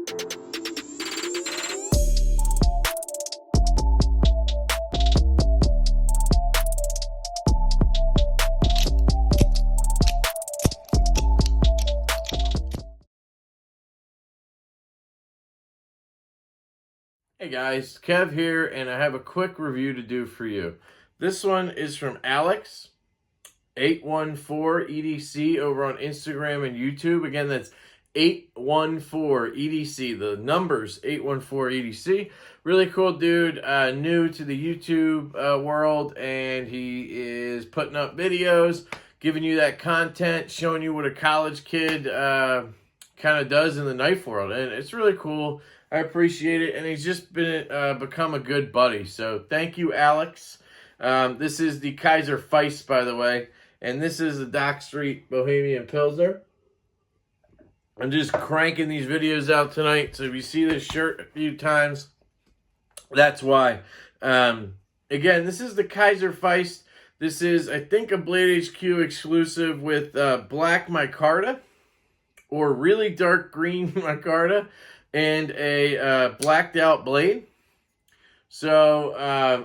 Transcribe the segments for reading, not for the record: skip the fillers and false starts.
Hey guys, Kev here, and I have a quick review to do for you. This one is from Alex, 814 EDC over on Instagram and YouTube. Again, that's 814 EDC, the numbers 814 EDC. Really cool dude, new to the YouTube world, and he is putting up videos, giving you that content, showing you what a college kid kind of does in the knife world, and it's really cool. I appreciate it, and he's just been become a good buddy. So thank you, Alex. This is the Kizer Feist, by the way, and this is the Dock Street Bohemian Pilsner. I'm just cranking these videos out tonight, so if you see this shirt a few times, that's why. Again, this is the Kizer Feist. This is, I think, a Blade HQ exclusive with black micarta or really dark green micarta, and a blacked out blade. So,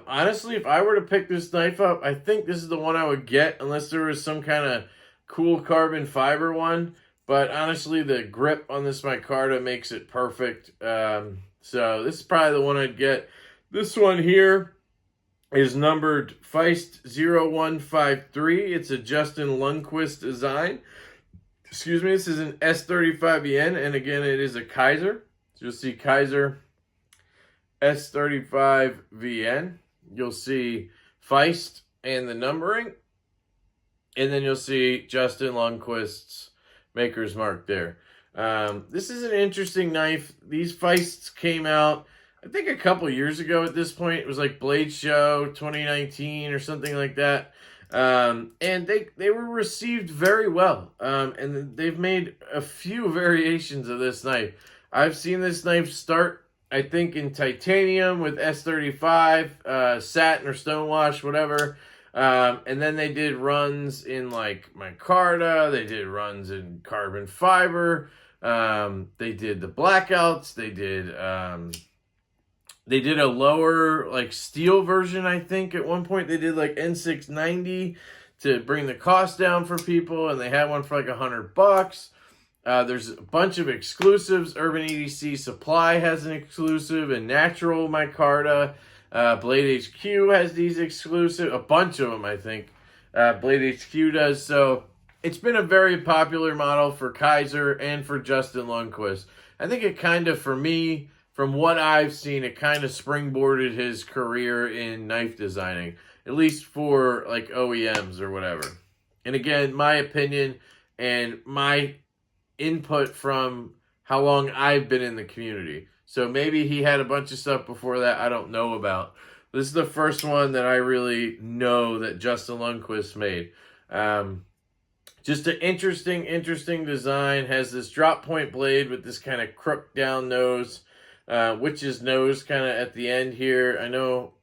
honestly, if I were to pick this knife up, I think this is the one I would get, unless there was some kind of cool carbon fiber one. But honestly, the grip on this micarta makes it perfect. So this is probably the one I'd get. This one here is numbered Feist 0153. It's a Justin Lundquist design. Excuse me, this is an S35VN, and again, it is a Kizer. So you'll see Kizer S35VN. You'll see Feist and the numbering. And then you'll see Justin Lundquist's maker's mark there. This is an interesting knife. These Feists came out, I think, a couple years ago at this point. It was like Blade Show 2019 or something like that. And they were received very well. And they've made a few variations of this knife. I've seen this knife start, I think, in titanium with S35, satin or stonewash, whatever. And then they did runs in like micarta. They did runs in carbon fiber. They did the blackouts. They did a lower like steel version, I think. At one point they did like N690 to bring the cost down for people, and they had one for like $100. There's a bunch of exclusives. Urban EDC Supply has an exclusive, and Natural micarta. Blade HQ has these exclusive, a bunch of them, I think. Blade HQ does. So it's been a very popular model for Kizer and for Justin Lundquist. I think it kind of, for me, from what I've seen, it kind of springboarded his career in knife designing, at least for like OEMs or whatever. And again, my opinion and my input from how long I've been in the community. So maybe he had a bunch of stuff before that I don't know about. This is the first one that I really know that Justin Lundquist made. Just an interesting design. Has this drop point blade with this kind of crook down nose, witch's nose kind of at the end here. I know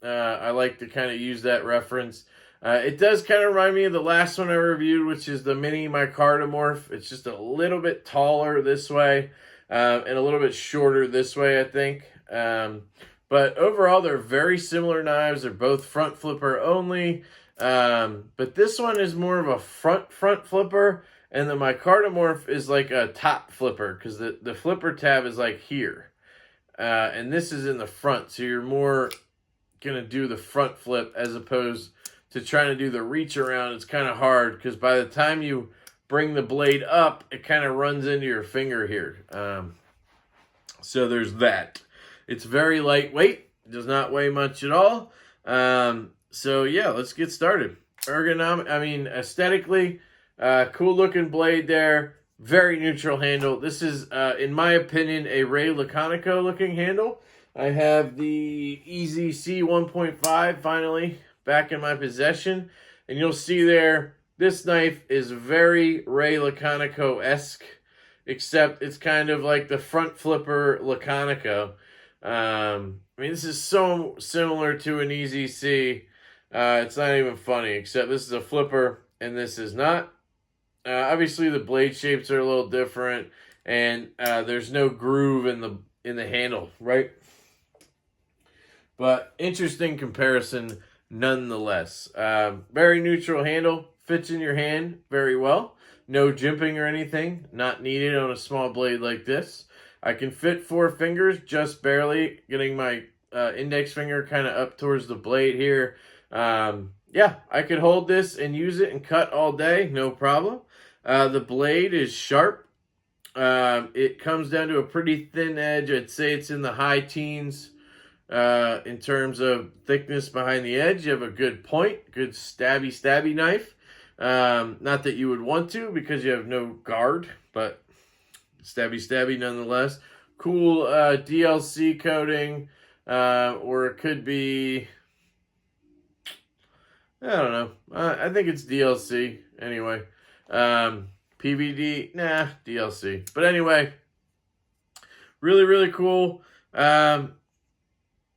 I like to kind of use that reference. It does kind of remind me of the last one I reviewed, which is the mini micarta morph. It's just a little bit taller this way, and a little bit shorter this way, I think. But overall, they're very similar knives. They're both front flipper only. But this one is more of a front flipper, and the micarta morph is like a top flipper, because the flipper tab is like here. And this is in the front, so you're more going to do the front flip as opposed to trying to do the reach around. It's kind of hard, because by the time you bring the blade up, it kind of runs into your finger here. So there's that. It's very lightweight. It does not weigh much at all. So yeah, let's get started. Aesthetically, cool looking blade there. Very neutral handle. This is, in my opinion, a Ray Laconico looking handle. I have the EZC 1.5 finally back in my possession. And you'll see there, this knife is very Ray Laconico-esque, except it's kind of like the front flipper Laconico. This is so similar to an EZC. It's not even funny, except this is a flipper and this is not. Obviously, the blade shapes are a little different, and there's no groove in the handle, right? But interesting comparison nonetheless. Very neutral handle, fits in your hand very well. No jimping or anything, not needed on a small blade like this. I can fit 4 fingers, just barely, getting my index finger kind of up towards the blade here. Yeah, I could hold this and use it and cut all day, no problem. The blade is sharp. It comes down to a pretty thin edge. I'd say it's in the high teens in terms of thickness behind the edge. You have a good point, good stabby knife. Not that you would want to because you have no guard, but stabby nonetheless. Cool DLC coating, or it could be, I don't know. I think it's DLC anyway. PVD, nah, DLC. But anyway, really cool.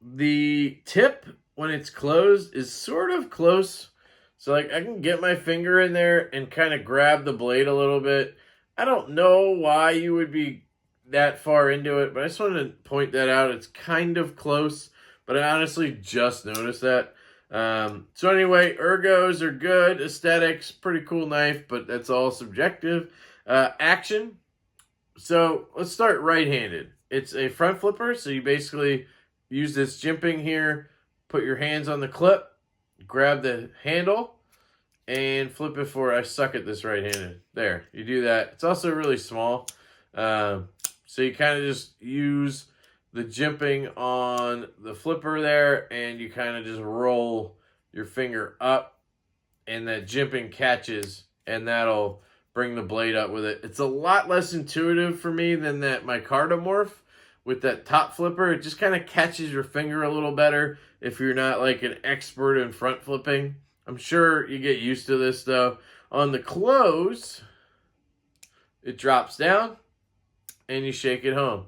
The tip, when it's closed, is sort of close. So, like, I can get my finger in there and kind of grab the blade a little bit. I don't know why you would be that far into it, but I just wanted to point that out. It's kind of close, but I honestly just noticed that. So anyway, ergos are good. Aesthetics, pretty cool knife, but that's all subjective. Action. So let's start right-handed. It's a front flipper, so you basically use this jimping here, put your hands on the clip, grab the handle, and flip it forward. I suck at this right-handed. There, you do that. It's also really small. So you kind of just use the jimping on the flipper there, and you kind of just roll your finger up, and that jimping catches, and that'll bring the blade up with it. It's a lot less intuitive for me than that micardomorph with that top flipper. It just kind of catches your finger a little better if you're not like an expert in front flipping. I'm sure you get used to this though. On the close, it drops down and you shake it home.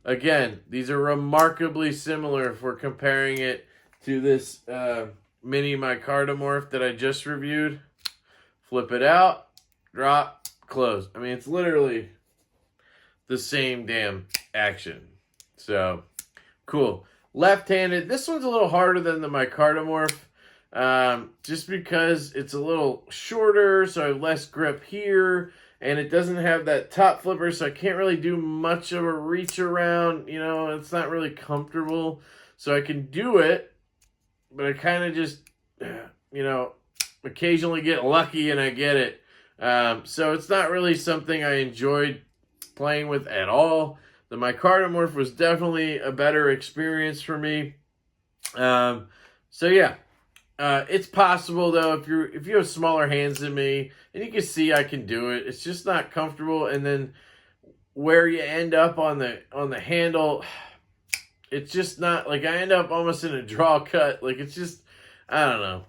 Again, these are remarkably similar if we're comparing it to this mini micardomorph that I just reviewed. Flip it out, drop, close. I mean, it's literally the same damn action. So, cool. Left-handed. This one's a little harder than the micardomorph. Just because it's a little shorter, so I have less grip here, and it doesn't have that top flipper, so I can't really do much of a reach around. You know, it's not really comfortable. So I can do it, but I kind of just, you know, occasionally get lucky and I get it. So it's not really something I enjoyed playing with at all. The micardomorph was definitely a better experience for me. So yeah. It's possible though if you have smaller hands than me, and you can see I can do it. It's just not comfortable, and then where you end up on the handle, it's just not like I end up almost in a draw cut. Like it's just, I don't know.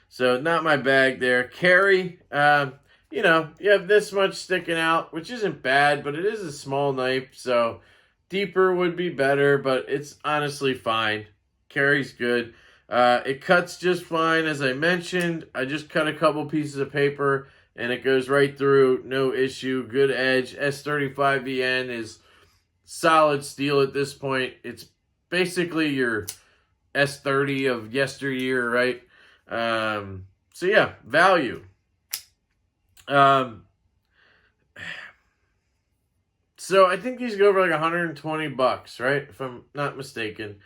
So not my bag there. Carry, you know, you have this much sticking out, which isn't bad, but it is a small knife, so deeper would be better, but it's honestly fine. Carry's good. It cuts just fine, as I mentioned. I just cut a couple pieces of paper, and it goes right through, no issue. Good edge. S35VN is solid steel at this point. It's basically your S30 of yesteryear, right? So yeah, value. So I think these go for like $120, right? If I'm not mistaken.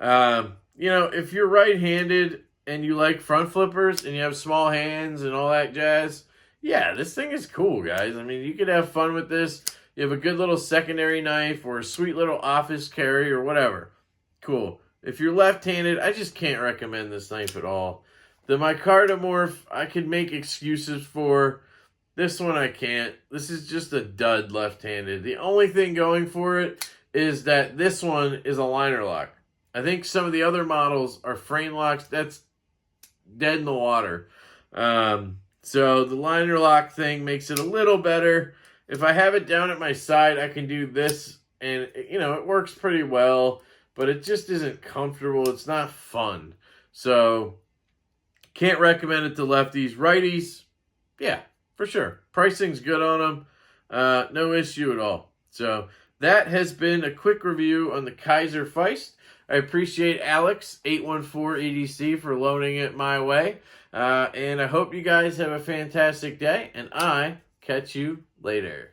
You know, if you're right-handed and you like front flippers and you have small hands and all that jazz, yeah, this thing is cool, guys. I mean, you could have fun with this. You have a good little secondary knife or a sweet little office carry or whatever. Cool. If you're left-handed, I just can't recommend this knife at all. The micardomorph, I could make excuses for. This one I can't. This is just a dud left-handed. The only thing going for it is that this one is a liner lock. I think some of the other models are frame locks. That's dead in the water. So the liner lock thing makes it a little better. If I have it down at my side, I can do this, and you know, it works pretty well, but it just isn't comfortable. It's not fun. So can't recommend it to lefties. Righties, yeah, for sure. Pricing's good on them. No issue at all. So that has been a quick review on the Kizer Feist. I appreciate Alex, 814EDC, for loaning it my way. And I hope you guys have a fantastic day, and I catch you later.